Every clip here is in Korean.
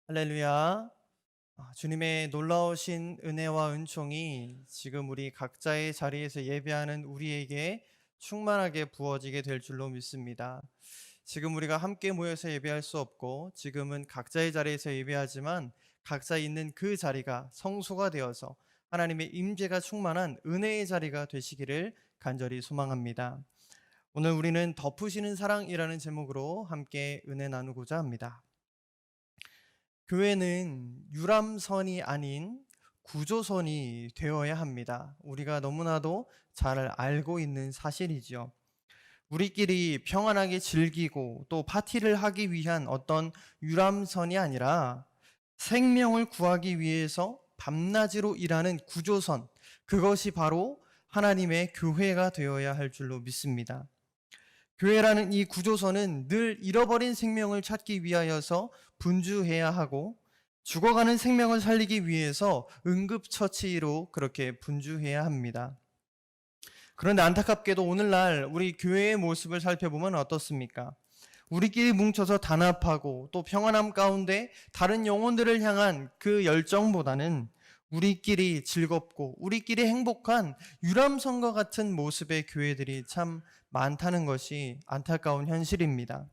할렐루야. 주님의 놀라우신 은혜와 은총이 지금 우리 각자의 자리에서 예배하는 우리에게 충만하게 부어지게 될 줄로 믿습니다. 지금 우리가 함께 모여서 예배할 수 없고 지금은 각자의 자리에서 예배하지만 각자 있는 그 자리가 성소가 되어서 하나님의 임재가 충만한 은혜의 자리가 되시기를 간절히 소망합니다. 오늘 우리는 덮으시는 사랑이라는 제목으로 함께 은혜 나누고자 합니다. 교회는 유람선이 아닌 구조선이 되어야 합니다. 우리가 너무나도 잘 알고 있는 사실이죠. 우리끼리 평안하게 즐기고 또 파티를 하기 위한 어떤 유람선이 아니라 생명을 구하기 위해서 밤낮으로 일하는 구조선, 그것이 바로 하나님의 교회가 되어야 할 줄로 믿습니다. 교회라는 이 구조선은 늘 잃어버린 생명을 찾기 위하여서 분주해야 하고 죽어가는 생명을 살리기 위해서 응급처치로 그렇게 분주해야 합니다. 그런데 안타깝게도 오늘날 우리 교회의 모습을 살펴보면 어떻습니까? 우리끼리 뭉쳐서 단합하고 또 평안함 가운데 다른 영혼들을 향한 그 열정보다는 우리끼리 즐겁고 우리끼리 행복한 유람선과 같은 모습의 교회들이 참 많다는 것이 안타까운 현실입니다.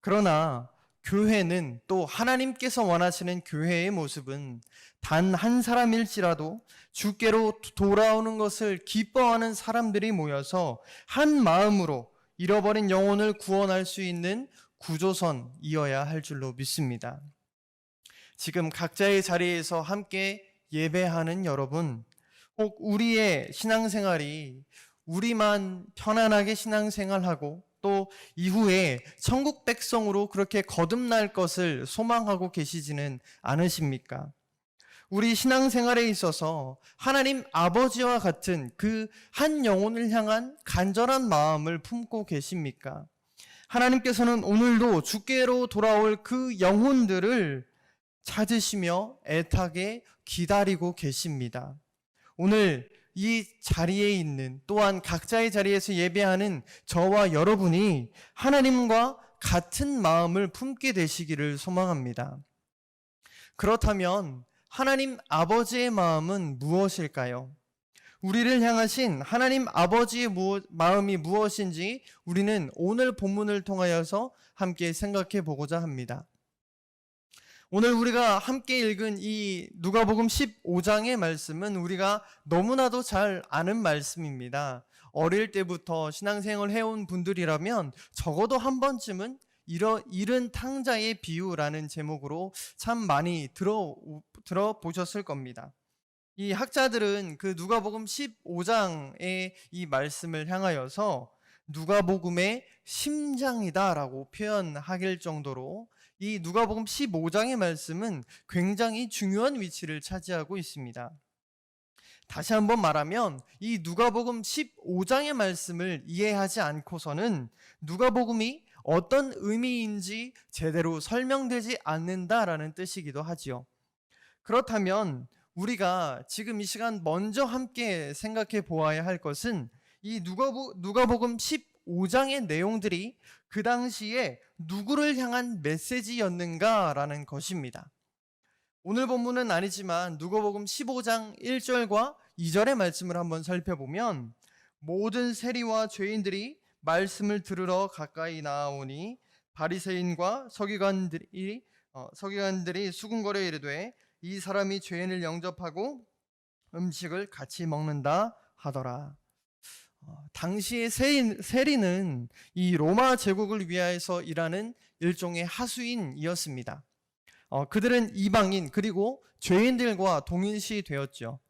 그러나 교회는 또 하나님께서 원하시는 교회의 모습은 단 한 사람일지라도 주께로 돌아오는 것을 기뻐하는 사람들이 모여서 한 마음으로 잃어버린 영혼을 구원할 수 있는 구조선이어야 할 줄로 믿습니다. 지금 각자의 자리에서 함께 예배하는 여러분, 혹 우리의 신앙생활이 우리만 편안하게 신앙생활하고 또 이후에 천국 백성으로 그렇게 거듭날 것을 소망하고 계시지는 않으십니까? 우리 신앙생활에 있어서 하나님 아버지와 같은 그 한 영혼을 향한 간절한 마음을 품고 계십니까? 하나님께서는 오늘도 주께로 돌아올 그 영혼들을 찾으시며 애타게 기다리고 계십니다. 오늘 이 자리에 있는 또한 각자의 자리에서 예배하는 저와 여러분이 하나님과 같은 마음을 품게 되시기를 소망합니다. 그렇다면 하나님 아버지의 마음은 무엇일까요? 우리를 향하신 하나님 아버지의 마음이 무엇인지 우리는 오늘 본문을 통하여서 함께 생각해 보고자 합니다. 오늘 우리가 함께 읽은 이 누가복음 15장의 말씀은 우리가 너무나도 잘 아는 말씀입니다. 어릴 때부터 신앙생활을 해온 분들이라면 적어도 한 번쯤은 잃은 탕자의 비유라는 제목으로 참 많이 들어보셨을 겁니다. 이 학자들은 그 누가복음 15장의 이 말씀을 향하여서 누가복음의 심장이다라고 표현하길 정도로 이 누가복음 15장의 말씀은 굉장히 중요한 위치를 차지하고 있습니다. 다시 한번 말하면 이 누가복음 15장의 말씀을 이해하지 않고서는 누가복음이 어떤 의미인지 제대로 설명되지 않는다라는 뜻이기도 하지요. 그렇다면 우리가 지금 이 시간 먼저 함께 생각해 보아야 할 것은 이 누가복음 15장의 내용들이 그 당시에 누구를 향한 메시지였는가라는 것입니다. 오늘 본문은 아니지만 누가복음 15장 1절과 2절의 말씀을 한번 살펴보면 모든 세리와 죄인들이 말씀을 들으러 가까이 나아오니 바리새인과 서기관들이 수군거려 이르되 이 사람이 죄인을 영접하고 음식을 같이 먹는다 하더라. 당시의 세리는 이 로마 제국을 위하여서 일하는 일종의 하수인이었습니다. 그들은 이방인 그리고 죄인들과 동일시 되었죠.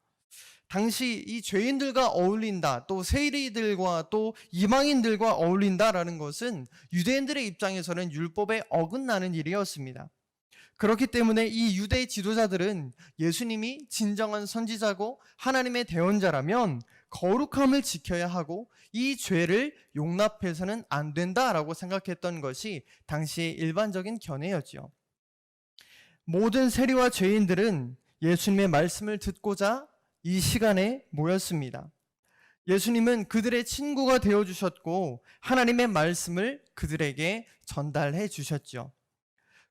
당시 이 죄인들과 어울린다, 또 세리들과 또 이방인들과 어울린다라는 것은 유대인들의 입장에서는 율법에 어긋나는 일이었습니다. 그렇기 때문에 이 유대 지도자들은 예수님이 진정한 선지자고 하나님의 대언자라면 거룩함을 지켜야 하고 이 죄를 용납해서는 안 된다라고 생각했던 것이 당시의 일반적인 견해였죠. 모든 세리와 죄인들은 예수님의 말씀을 듣고자 이 시간에 모였습니다. 예수님은 그들의 친구가 되어주셨고 하나님의 말씀을 그들에게 전달해 주셨죠.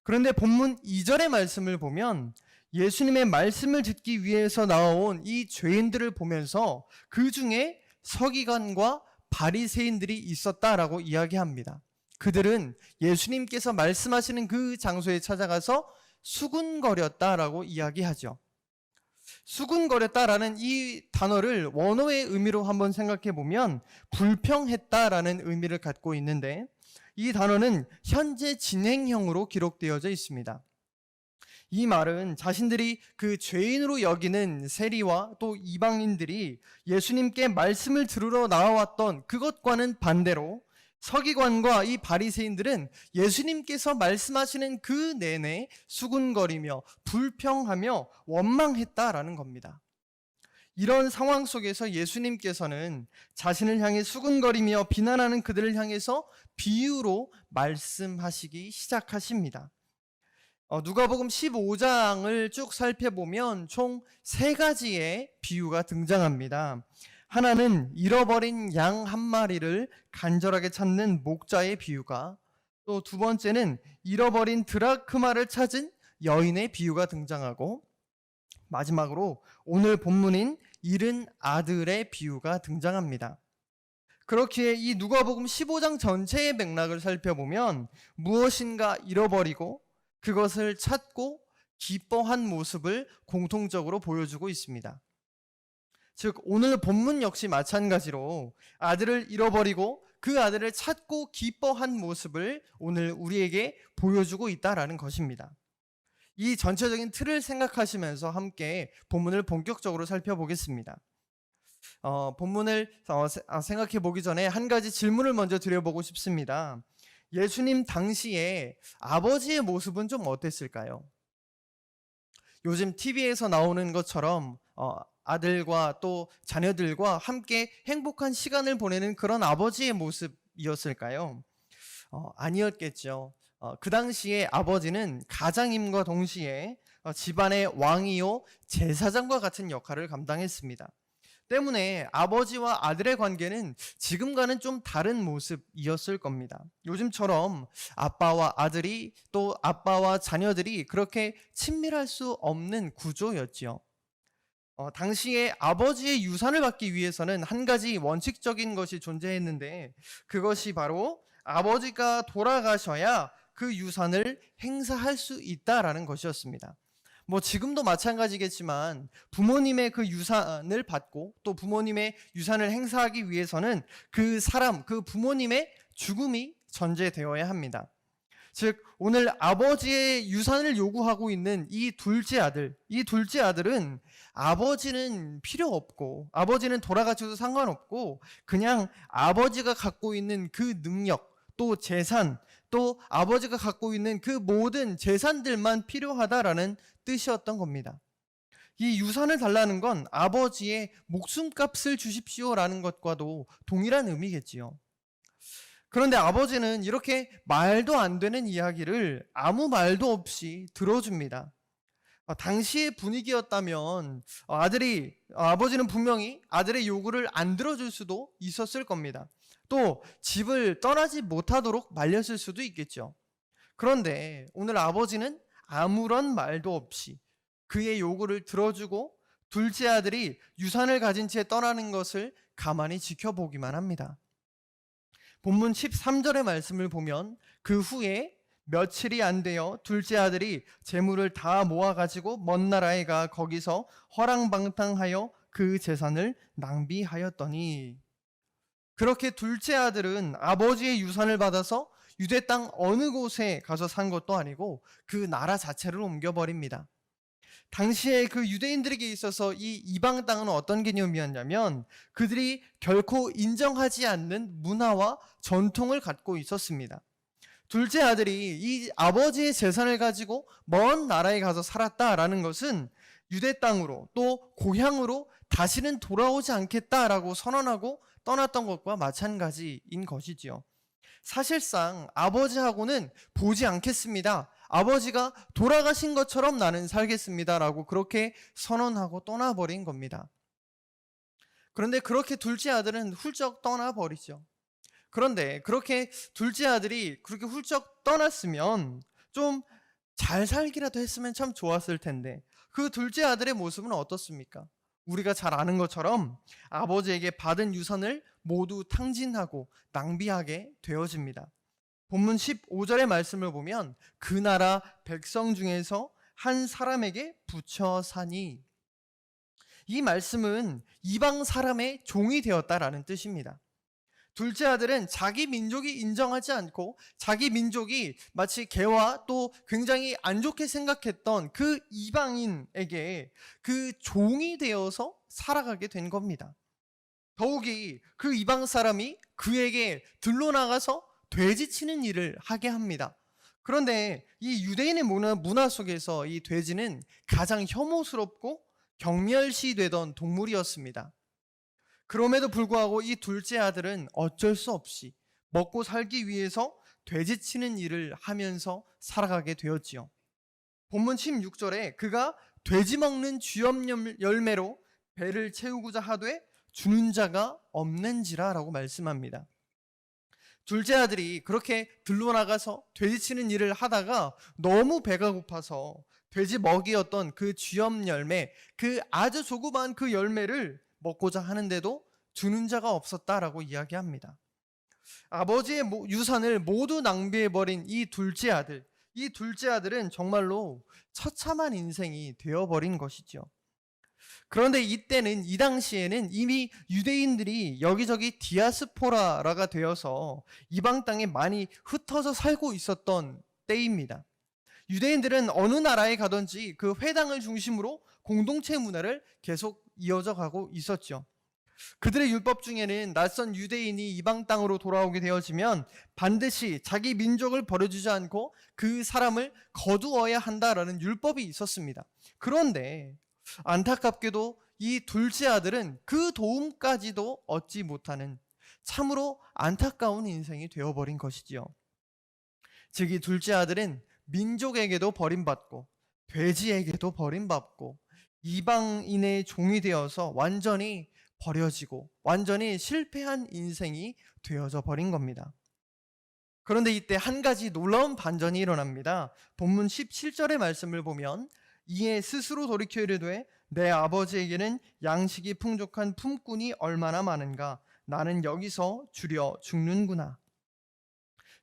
그런데 본문 2절의 말씀을 보면 예수님의 말씀을 듣기 위해서 나온 이 죄인들을 보면서 그 중에 서기관과 바리새인들이 있었다라고 이야기합니다. 그들은 예수님께서 말씀하시는 그 장소에 찾아가서 수군거렸다라고 이야기하죠. 수군거렸다라는 이 단어를 원어의 의미로 한번 생각해 보면 불평했다라는 의미를 갖고 있는데, 이 단어는 현재 진행형으로 기록되어져 있습니다. 이 말은 자신들이 그 죄인으로 여기는 세리와 또 이방인들이 예수님께 말씀을 들으러 나와왔던 그것과는 반대로 서기관과 이 바리새인들은 예수님께서 말씀하시는 그 내내 수군거리며 불평하며 원망했다라는 겁니다. 이런 상황 속에서 예수님께서는 자신을 향해 수군거리며 비난하는 그들을 향해서 비유로 말씀하시기 시작하십니다. 누가복음 15장을 쭉 살펴보면 총 3가지의 비유가 등장합니다. 하나는 잃어버린 양 한 마리를 간절하게 찾는 목자의 비유가, 또 두 번째는 잃어버린 드라크마를 찾은 여인의 비유가 등장하고, 마지막으로 오늘 본문인 잃은 아들의 비유가 등장합니다. 그렇기에 이 누가복음 15장 전체의 맥락을 살펴보면 무엇인가 잃어버리고 그것을 찾고 기뻐한 모습을 공통적으로 보여주고 있습니다. 즉 오늘 본문 역시 마찬가지로 아들을 잃어버리고 그 아들을 찾고 기뻐한 모습을 오늘 우리에게 보여주고 있다라는 것입니다. 이 전체적인 틀을 생각하시면서 함께 본문을 본격적으로 살펴보겠습니다. 본문을 생각해 보기 전에 한 가지 질문을 먼저 드려보고 싶습니다. 예수님 당시에 아버지의 모습은 좀 어땠을까요? 요즘 TV에서 나오는 것처럼 아들과 또 자녀들과 함께 행복한 시간을 보내는 그런 아버지의 모습이었을까요? 아니었겠죠. 그 당시에 아버지는 가장임과 동시에 집안의 왕이요 제사장과 같은 역할을 감당했습니다. 때문에 아버지와 아들의 관계는 지금과는 좀 다른 모습이었을 겁니다. 요즘처럼 아빠와 아들이 또 아빠와 자녀들이 그렇게 친밀할 수 없는 구조였지요. 당시에 아버지의 유산을 받기 위해서는 한 가지 원칙적인 것이 존재했는데, 그것이 바로 아버지가 돌아가셔야 그 유산을 행사할 수 있다라는 것이었습니다. 지금도 마찬가지겠지만 부모님의 그 유산을 받고 또 부모님의 유산을 행사하기 위해서는 그 사람, 그 부모님의 죽음이 전제되어야 합니다. 즉 오늘 아버지의 유산을 요구하고 있는 이 둘째 아들은 아버지는 필요 없고 아버지는 돌아가셔도 상관없고 그냥 아버지가 갖고 있는 그 능력 또 재산 또 아버지가 갖고 있는 그 모든 재산들만 필요하다라는 뜻이었던 겁니다. 이 유산을 달라는 건 아버지의 목숨값을 주십시오라는 것과도 동일한 의미겠지요. 그런데 아버지는 이렇게 말도 안 되는 이야기를 아무 말도 없이 들어줍니다. 당시의 분위기였다면 아버지는 분명히 아들의 요구를 안 들어줄 수도 있었을 겁니다. 또 집을 떠나지 못하도록 말렸을 수도 있겠죠. 그런데 오늘 아버지는 아무런 말도 없이 그의 요구를 들어주고 둘째 아들이 유산을 가진 채 떠나는 것을 가만히 지켜보기만 합니다. 본문 13절의 말씀을 보면 그 후에 며칠이 안 되어 둘째 아들이 재물을 다 모아가지고 먼 나라에 가 거기서 허랑방탕하여 그 재산을 낭비하였더니, 그렇게 둘째 아들은 아버지의 유산을 받아서 유대 땅 어느 곳에 가서 산 것도 아니고 그 나라 자체를 옮겨버립니다. 당시에 그 유대인들에게 있어서 이 이방 땅은 어떤 개념이었냐면 그들이 결코 인정하지 않는 문화와 전통을 갖고 있었습니다. 둘째 아들이 이 아버지의 재산을 가지고 먼 나라에 가서 살았다라는 것은 유대 땅으로 또 고향으로 다시는 돌아오지 않겠다라고 선언하고 떠났던 것과 마찬가지인 것이지요. 사실상 아버지하고는 보지 않겠습니다. 아버지가 돌아가신 것처럼 나는 살겠습니다라고 그렇게 선언하고 떠나버린 겁니다. 그런데 그렇게 둘째 아들은 훌쩍 떠나버리죠. 그런데 그렇게 둘째 아들이 그렇게 훌쩍 떠났으면 좀 잘 살기라도 했으면 참 좋았을 텐데 그 둘째 아들의 모습은 어떻습니까? 우리가 잘 아는 것처럼 아버지에게 받은 유산을 모두 탕진하고 낭비하게 되어집니다. 본문 15절의 말씀을 보면 그 나라 백성 중에서 한 사람에게 붙여 사니, 이 말씀은 이방 사람의 종이 되었다라는 뜻입니다. 둘째 아들은 자기 민족이 인정하지 않고 자기 민족이 마치 개와 또 굉장히 안 좋게 생각했던 그 이방인에게 그 종이 되어서 살아가게 된 겁니다. 더욱이 그 이방 사람이 그에게 들러나가서 돼지 치는 일을 하게 합니다. 그런데 이 유대인의 문화 속에서 이 돼지는 가장 혐오스럽고 경멸시되던 동물이었습니다. 그럼에도 불구하고 이 둘째 아들은 어쩔 수 없이 먹고 살기 위해서 돼지 치는 일을 하면서 살아가게 되었지요. 본문 16절에 그가 돼지 먹는 쥐염 열매로 배를 채우고자 하되 주는 자가 없는지라라고 말씀합니다. 둘째 아들이 그렇게 들러나가서 돼지 치는 일을 하다가 너무 배가 고파서 돼지 먹이였던 그 쥐염 열매, 그 아주 조그만 그 열매를 먹고자 하는데도 주는 자가 없었다라고 이야기합니다. 아버지의 유산을 모두 낭비해버린 이 둘째 아들, 이 둘째 아들은 정말로 처참한 인생이 되어버린 것이죠. 그런데 이때는, 이 당시에는 이미 유대인들이 여기저기 디아스포라가 되어서 이방 땅에 많이 흩어져 살고 있었던 때입니다. 유대인들은 어느 나라에 가든지 그 회당을 중심으로 공동체 문화를 계속 이어져 가고 있었죠. 그들의 율법 중에는 낯선 유대인이 이방 땅으로 돌아오게 되어지면 반드시 자기 민족을 버려주지 않고 그 사람을 거두어야 한다라는 율법이 있었습니다. 그런데 안타깝게도 이 둘째 아들은 그 도움까지도 얻지 못하는 참으로 안타까운 인생이 되어버린 것이지요. 즉 이 둘째 아들은 민족에게도 버림받고 돼지에게도 버림받고 이방인의 종이 되어서 완전히 버려지고 완전히 실패한 인생이 되어져 버린 겁니다. 그런데 이때 한 가지 놀라운 반전이 일어납니다. 본문 17절의 말씀을 보면 이에 스스로 돌이켜 이르되 내 아버지에게는 양식이 풍족한 품꾼이 얼마나 많은가, 나는 여기서 주려 죽는구나.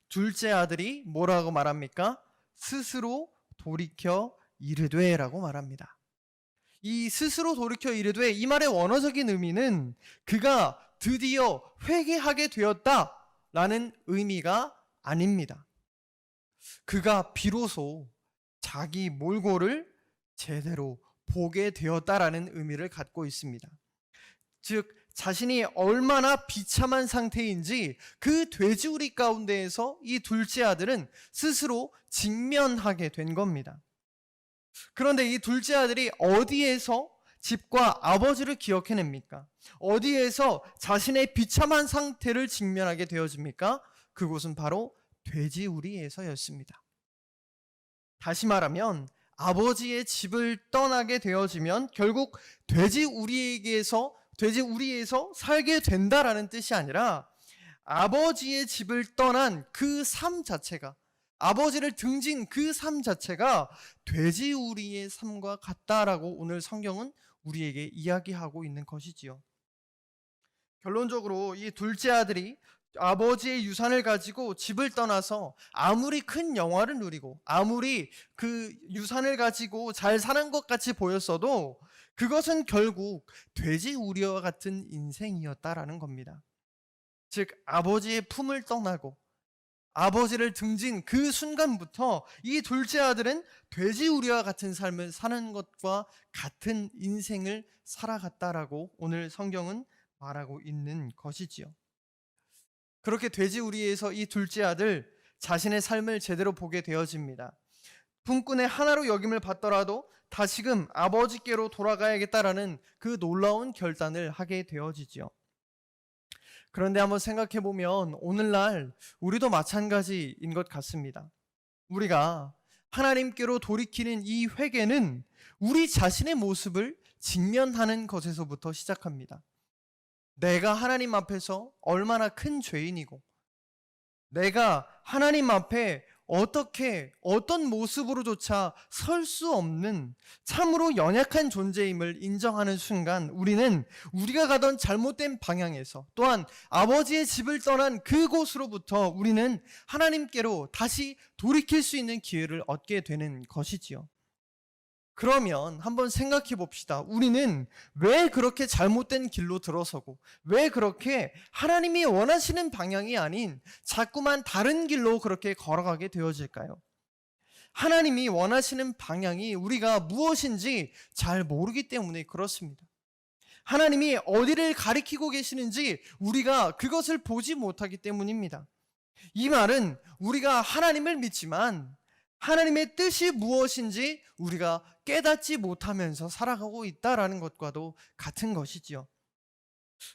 둘째 아들이 뭐라고 말합니까? 스스로 돌이켜 이르되 라고 말합니다. 이 스스로 돌이켜 이르되, 이 말의 원어적인 의미는 그가 드디어 회개하게 되었다라는 의미가 아닙니다. 그가 비로소 자기 몰골을 제대로 보게 되었다라는 의미를 갖고 있습니다. 즉 자신이 얼마나 비참한 상태인지 그 돼지우리 가운데에서 이 둘째 아들은 스스로 직면하게 된 겁니다. 그런데 이 둘째 아들이 어디에서 집과 아버지를 기억해냅니까? 어디에서 자신의 비참한 상태를 직면하게 되어집니까? 그곳은 바로 돼지우리에서였습니다. 다시 말하면 아버지의 집을 떠나게 되어지면 결국 돼지우리에서 살게 된다라는 뜻이 아니라 아버지의 집을 떠난 그 삶 자체가, 아버지를 등진 그 삶 자체가 돼지우리의 삶과 같다라고 오늘 성경은 우리에게 이야기하고 있는 것이지요. 결론적으로 이 둘째 아들이 아버지의 유산을 가지고 집을 떠나서 아무리 큰 영화를 누리고 아무리 그 유산을 가지고 잘 사는 것 같이 보였어도 그것은 결국 돼지우리와 같은 인생이었다라는 겁니다. 즉 아버지의 품을 떠나고 아버지를 등진 그 순간부터 이 둘째 아들은 돼지우리와 같은 삶을 사는 것과 같은 인생을 살아갔다라고 오늘 성경은 말하고 있는 것이지요. 그렇게 돼지우리에서 이 둘째 아들 자신의 삶을 제대로 보게 되어집니다. 품꾼의 하나로 여김을 받더라도 다시금 아버지께로 돌아가야겠다라는 그 놀라운 결단을 하게 되어지죠. 그런데 한번 생각해 보면 오늘날 우리도 마찬가지인 것 같습니다. 우리가 하나님께로 돌이키는 이 회개는 우리 자신의 모습을 직면하는 것에서부터 시작합니다. 내가 하나님 앞에서 얼마나 큰 죄인이고 내가 하나님 앞에 어떻게 어떤 모습으로조차 설 수 없는 참으로 연약한 존재임을 인정하는 순간 우리는 우리가 가던 잘못된 방향에서 또한 아버지의 집을 떠난 그곳으로부터 우리는 하나님께로 다시 돌이킬 수 있는 기회를 얻게 되는 것이지요. 그러면 한번 생각해 봅시다. 우리는 왜 그렇게 잘못된 길로 들어서고 왜 그렇게 하나님이 원하시는 방향이 아닌 자꾸만 다른 길로 그렇게 걸어가게 되어질까요? 하나님이 원하시는 방향이 우리가 무엇인지 잘 모르기 때문에 그렇습니다. 하나님이 어디를 가리키고 계시는지 우리가 그것을 보지 못하기 때문입니다. 이 말은 우리가 하나님을 믿지만 하나님의 뜻이 무엇인지 우리가 깨닫지 못하면서 살아가고 있다라는 것과도 같은 것이지요.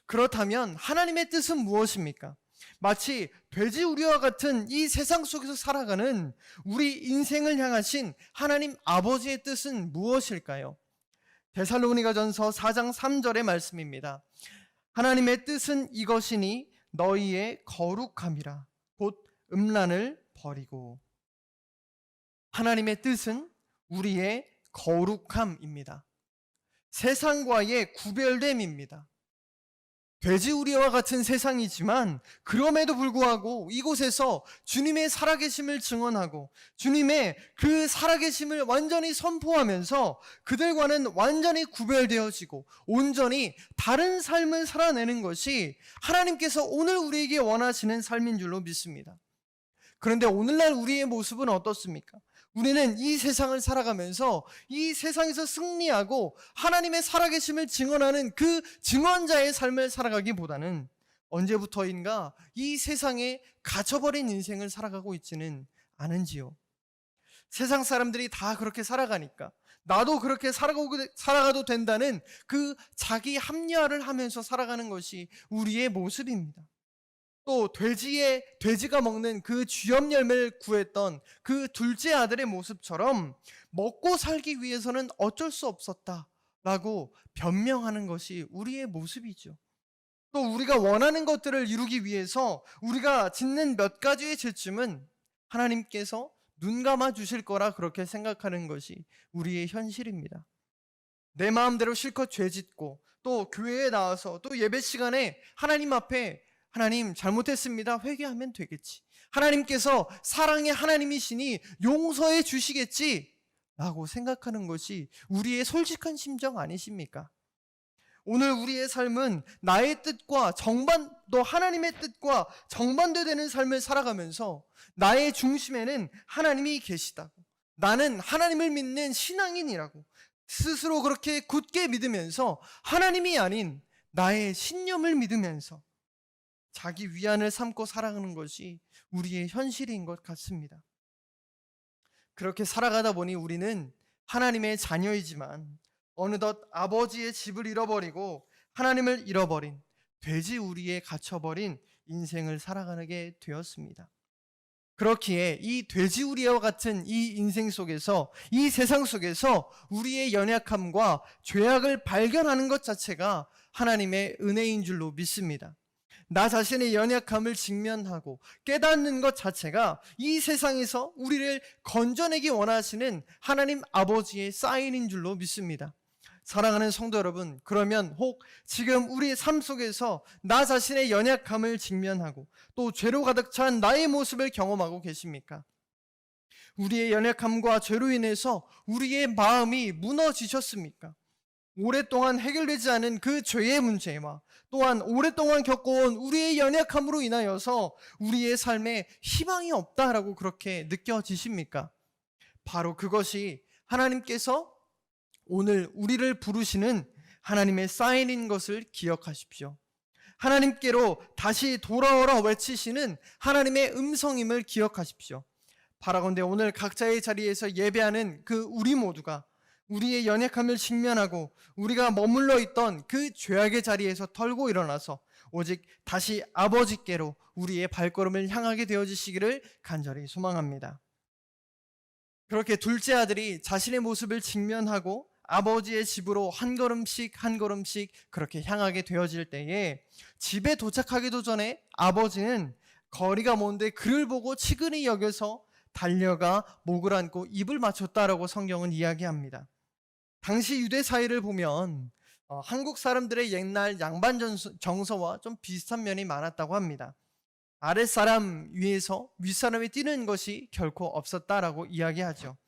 그렇다면 하나님의 뜻은 무엇입니까? 마치 돼지우리와 같은 이 세상 속에서 살아가는 우리 인생을 향하신 하나님 아버지의 뜻은 무엇일까요? 데살로니가전서 4장 3절의 말씀입니다. 하나님의 뜻은 이것이니 너희의 거룩함이라 곧 음란을 버리고. 하나님의 뜻은 우리의 거룩함입니다. 세상과의 구별됨입니다. 돼지우리와 같은 세상이지만 그럼에도 불구하고 이곳에서 주님의 살아계심을 증언하고 주님의 그 살아계심을 완전히 선포하면서 그들과는 완전히 구별되어지고 온전히 다른 삶을 살아내는 것이 하나님께서 오늘 우리에게 원하시는 삶인 줄로 믿습니다. 그런데 오늘날 우리의 모습은 어떻습니까? 우리는 이 세상을 살아가면서 이 세상에서 승리하고 하나님의 살아계심을 증언하는 그 증언자의 삶을 살아가기보다는 언제부터인가 이 세상에 갇혀버린 인생을 살아가고 있지는 않은지요. 세상 사람들이 다 그렇게 살아가니까 나도 그렇게 살아가도 된다는 그 자기 합리화를 하면서 살아가는 것이 우리의 모습입니다. 또 돼지가 먹는 그 쥐염 열매를 구했던 그 둘째 아들의 모습처럼 먹고 살기 위해서는 어쩔 수 없었다라고 변명하는 것이 우리의 모습이죠. 또 우리가 원하는 것들을 이루기 위해서 우리가 짓는 몇 가지의 죄쯤은 하나님께서 눈 감아 주실 거라 그렇게 생각하는 것이 우리의 현실입니다. 내 마음대로 실컷 죄 짓고 또 교회에 나와서 또 예배 시간에 하나님 앞에 하나님 잘못했습니다. 회개하면 되겠지. 하나님께서 사랑의 하나님이시니 용서해 주시겠지 라고 생각하는 것이 우리의 솔직한 심정 아니십니까? 오늘 우리의 삶은 나의 뜻과 또 하나님의 뜻과 정반대되는 삶을 살아가면서 나의 중심에는 하나님이 계시다고, 나는 하나님을 믿는 신앙인이라고 스스로 그렇게 굳게 믿으면서 하나님이 아닌 나의 신념을 믿으면서 자기 위안을 삼고 살아가는 것이 우리의 현실인 것 같습니다. 그렇게 살아가다 보니 우리는 하나님의 자녀이지만 어느덧 아버지의 집을 잃어버리고 하나님을 잃어버린 돼지우리에 갇혀버린 인생을 살아가게 되었습니다. 그렇기에 이 돼지우리와 같은 이 인생 속에서, 이 세상 속에서 우리의 연약함과 죄악을 발견하는 것 자체가 하나님의 은혜인 줄로 믿습니다. 나 자신의 연약함을 직면하고 깨닫는 것 자체가 이 세상에서 우리를 건져내기 원하시는 하나님 아버지의 사인인 줄로 믿습니다. 사랑하는 성도 여러분, 그러면 혹 지금 우리의 삶 속에서 나 자신의 연약함을 직면하고 또 죄로 가득 찬 나의 모습을 경험하고 계십니까? 우리의 연약함과 죄로 인해서 우리의 마음이 무너지셨습니까? 오랫동안 해결되지 않은 그 죄의 문제와 또한 오랫동안 겪어온 우리의 연약함으로 인하여서 우리의 삶에 희망이 없다라고 그렇게 느껴지십니까? 바로 그것이 하나님께서 오늘 우리를 부르시는 하나님의 사인인 것을 기억하십시오. 하나님께로 다시 돌아오라 외치시는 하나님의 음성임을 기억하십시오. 바라건대 오늘 각자의 자리에서 예배하는 그 우리 모두가 우리의 연약함을 직면하고 우리가 머물러 있던 그 죄악의 자리에서 털고 일어나서 오직 다시 아버지께로 우리의 발걸음을 향하게 되어지시기를 간절히 소망합니다. 그렇게 둘째 아들이 자신의 모습을 직면하고 아버지의 집으로 한 걸음씩 한 걸음씩 그렇게 향하게 되어질 때에 집에 도착하기도 전에 아버지는 거리가 먼데 그를 보고 치근히 여겨서 달려가 목을 안고 입을 맞췄다라고 성경은 이야기합니다. 당시 유대 사회를 보면 한국 사람들의 옛날 양반 정서와 좀 비슷한 면이 많았다고 합니다. 아랫사람 위에서 윗사람이 뛰는 것이 결코 없었다라고 이야기하죠.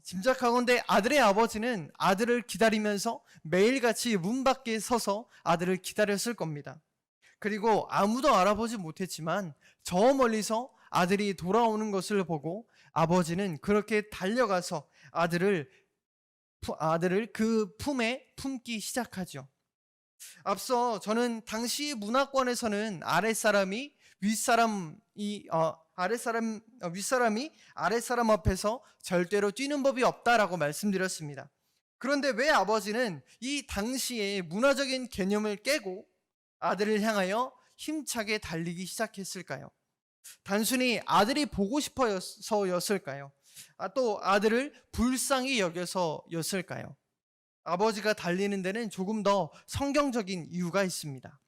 짐작하건대 아들의 아버지는 아들을 기다리면서 매일같이 문 밖에 서서 아들을 기다렸을 겁니다. 그리고 아무도 알아보지 못했지만 저 멀리서 아들이 돌아오는 것을 보고 아버지는 그렇게 달려가서 아들을 그 품에 품기 시작하죠. 앞서 저는 당시 문화권에서는 윗사람이 아랫사람 앞에서 절대로 뛰는 법이 없다라고 말씀드렸습니다. 그런데 왜 아버지는 이 당시의 문화적인 개념을 깨고 아들을 향하여 힘차게 달리기 시작했을까요? 단순히 아들이 보고 싶어서였을까요? 또 아들을 불쌍히 여겨서였을까요? 아버지가 달리는 데는 조금 더 성경적인 이유가 있습니다.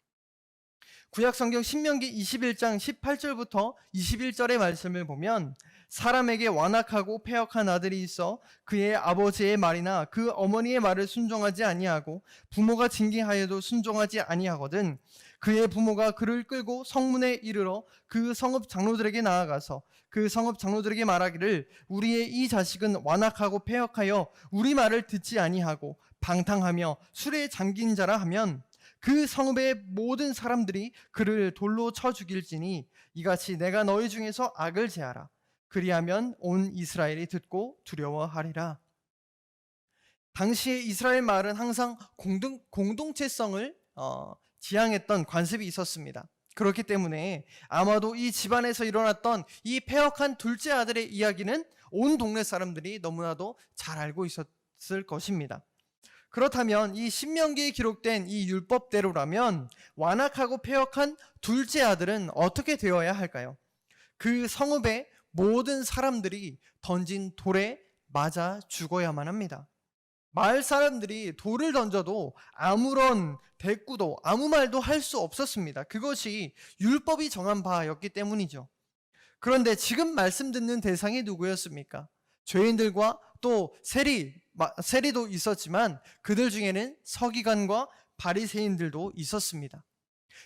구약 성경 신명기 21장 18절부터 21절의 말씀을 보면 사람에게 완악하고 패역한 아들이 있어 그의 아버지의 말이나 그 어머니의 말을 순종하지 아니하고 부모가 징계하여도 순종하지 아니하거든 그의 부모가 그를 끌고 성문에 이르러 그 성읍 장로들에게 나아가서 그 성읍 장로들에게 말하기를 우리의 이 자식은 완악하고 패역하여 우리 말을 듣지 아니하고 방탕하며 술에 잠긴 자라 하면 그 성읍의 모든 사람들이 그를 돌로 쳐 죽일지니 이같이 내가 너희 중에서 악을 제하라. 그리하면 온 이스라엘이 듣고 두려워하리라. 당시에 이스라엘 마을은 항상 공동체성을 지향했던 관습이 있었습니다. 그렇기 때문에 아마도 이 집안에서 일어났던 이 패역한 둘째 아들의 이야기는 온 동네 사람들이 너무나도 잘 알고 있었을 것입니다. 그렇다면 이 신명기에 기록된 이 율법대로라면 완악하고 패역한 둘째 아들은 어떻게 되어야 할까요? 그 성읍의 모든 사람들이 던진 돌에 맞아 죽어야만 합니다. 마을 사람들이 돌을 던져도 아무런 대꾸도 아무 말도 할 수 없었습니다. 그것이 율법이 정한 바였기 때문이죠. 그런데 지금 말씀 듣는 대상이 누구였습니까? 죄인들과 또 세리도 있었지만 그들 중에는 서기관과 바리새인들도 있었습니다.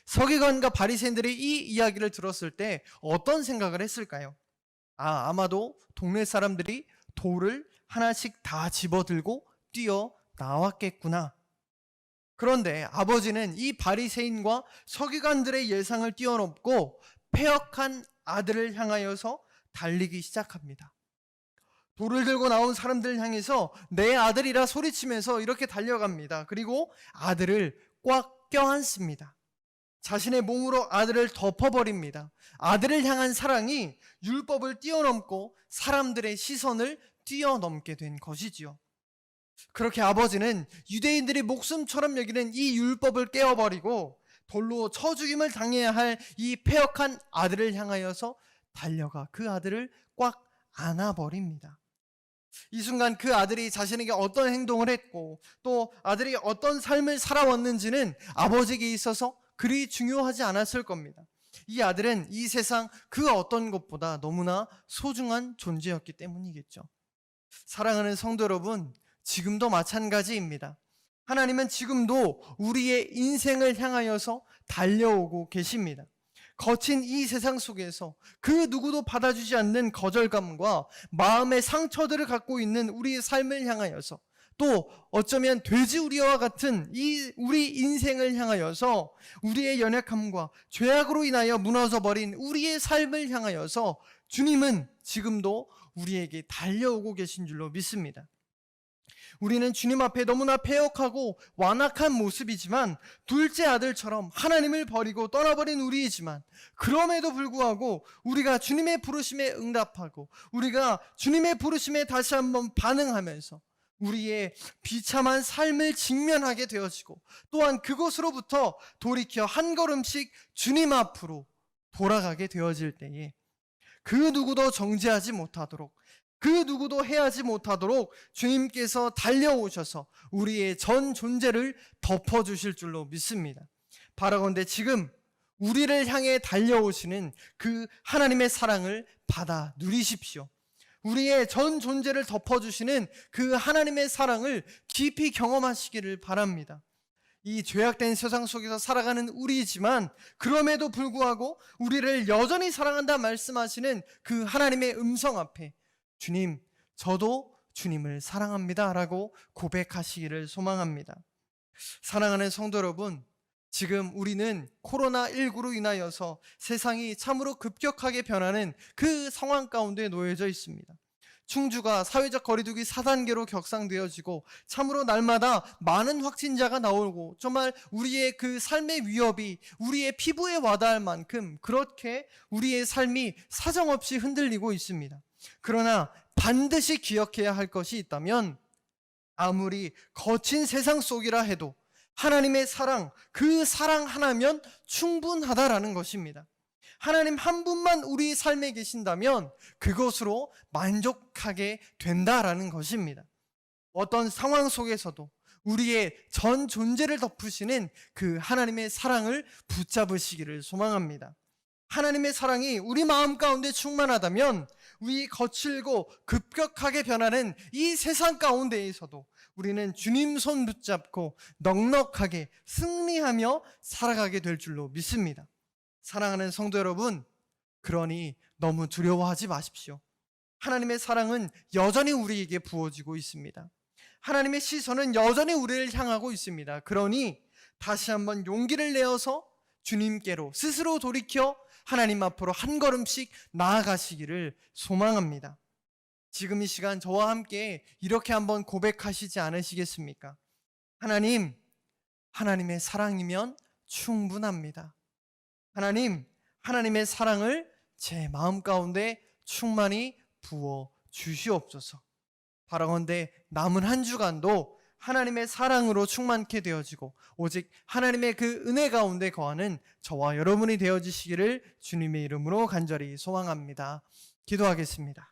서기관과 바리새인들이 이 이야기를 들었을 때 어떤 생각을 했을까요? 아마도 동네 사람들이 돌을 하나씩 다 집어들고 뛰어 나왔겠구나. 그런데 아버지는 이 바리새인과 서기관들의 예상을 뛰어넘고 패역한 아들을 향하여서 달리기 시작합니다. 돌을 들고 나온 사람들을 향해서 내 아들이라 소리치면서 이렇게 달려갑니다. 그리고 아들을 꽉 껴안습니다. 자신의 몸으로 아들을 덮어버립니다. 아들을 향한 사랑이 율법을 뛰어넘고 사람들의 시선을 뛰어넘게 된 것이지요. 그렇게 아버지는 유대인들이 목숨처럼 여기는 이 율법을 깨어버리고 돌로 쳐 죽임을 당해야 할 이 패역한 아들을 향하여서 달려가 그 아들을 꽉 안아버립니다. 이 순간 그 아들이 자신에게 어떤 행동을 했고 또 아들이 어떤 삶을 살아왔는지는 아버지에게 있어서 그리 중요하지 않았을 겁니다. 이 아들은 이 세상 그 어떤 것보다 너무나 소중한 존재였기 때문이겠죠. 사랑하는 성도 여러분, 지금도 마찬가지입니다. 하나님은 지금도 우리의 인생을 향하여서 달려오고 계십니다. 거친 이 세상 속에서 그 누구도 받아주지 않는 거절감과 마음의 상처들을 갖고 있는 우리의 삶을 향하여서 또 어쩌면 돼지우리와 같은 우리 인생을 향하여서 우리의 연약함과 죄악으로 인하여 무너져버린 우리의 삶을 향하여서 주님은 지금도 우리에게 달려오고 계신 줄로 믿습니다. 우리는 주님 앞에 너무나 패역하고 완악한 모습이지만 둘째 아들처럼 하나님을 버리고 떠나버린 우리이지만 그럼에도 불구하고 우리가 주님의 부르심에 응답하고 우리가 주님의 부르심에 다시 한번 반응하면서 우리의 비참한 삶을 직면하게 되어지고 또한 그곳으로부터 돌이켜 한 걸음씩 주님 앞으로 돌아가게 되어질 때에 그 누구도 정죄하지 못하도록 그 누구도 해하지 못하도록 주님께서 달려오셔서 우리의 전 존재를 덮어주실 줄로 믿습니다. 바라건대 지금 우리를 향해 달려오시는 그 하나님의 사랑을 받아 누리십시오. 우리의 전 존재를 덮어주시는 그 하나님의 사랑을 깊이 경험하시기를 바랍니다. 이 죄악된 세상 속에서 살아가는 우리이지만 그럼에도 불구하고 우리를 여전히 사랑한다 말씀하시는 그 하나님의 음성 앞에 주님, 저도 주님을 사랑합니다 라고 고백하시기를 소망합니다. 사랑하는 성도 여러분, 지금 우리는 코로나19로 인하여서 세상이 참으로 급격하게 변하는 그 상황 가운데 놓여져 있습니다. 충주가 사회적 거리두기 4단계로 격상되어지고 참으로 날마다 많은 확진자가 나오고 정말 우리의 그 삶의 위협이 우리의 피부에 와닿을 만큼 그렇게 우리의 삶이 사정없이 흔들리고 있습니다. 그러나 반드시 기억해야 할 것이 있다면 아무리 거친 세상 속이라 해도 하나님의 사랑, 그 사랑 하나면 충분하다라는 것입니다. 하나님 한 분만 우리 삶에 계신다면 그것으로 만족하게 된다라는 것입니다. 어떤 상황 속에서도 우리의 전 존재를 덮으시는 그 하나님의 사랑을 붙잡으시기를 소망합니다. 하나님의 사랑이 우리 마음 가운데 충만하다면 우리 거칠고 급격하게 변하는 이 세상 가운데에서도 우리는 주님 손 붙잡고 넉넉하게 승리하며 살아가게 될 줄로 믿습니다. 사랑하는 성도 여러분, 그러니 너무 두려워하지 마십시오. 하나님의 사랑은 여전히 우리에게 부어지고 있습니다. 하나님의 시선은 여전히 우리를 향하고 있습니다. 그러니 다시 한번 용기를 내어서 주님께로 스스로 돌이켜 하나님 앞으로 한 걸음씩 나아가시기를 소망합니다. 지금 이 시간 저와 함께 이렇게 한번 고백하시지 않으시겠습니까? 하나님, 하나님의 사랑이면 충분합니다. 하나님, 하나님의 사랑을 제 마음 가운데 충만히 부어 주시옵소서. 바라건대 남은 한 주간도 하나님의 사랑으로 충만케 되어지고 오직 하나님의 그 은혜 가운데 거하는 저와 여러분이 되어지시기를 주님의 이름으로 간절히 소망합니다. 기도하겠습니다.